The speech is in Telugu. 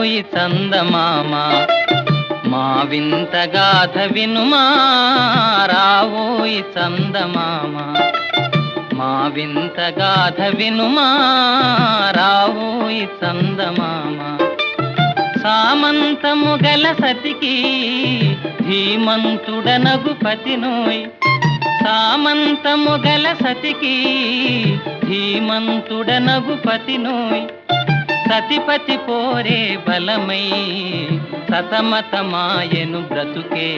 రావోయి చందమామ మా వింత గాథ వినుమా రావోయి చందమామ మా వింత గాథ వినుమా రావోయి చందమామ సామంతము గల సతికి ధీమంతుడనగు పతినోయ్ సామంతము గల సతికి ధీమంతుడనగు పతినోయ్ సతిపతి పోరే బలమై సతమతమాయను బ్రతుకే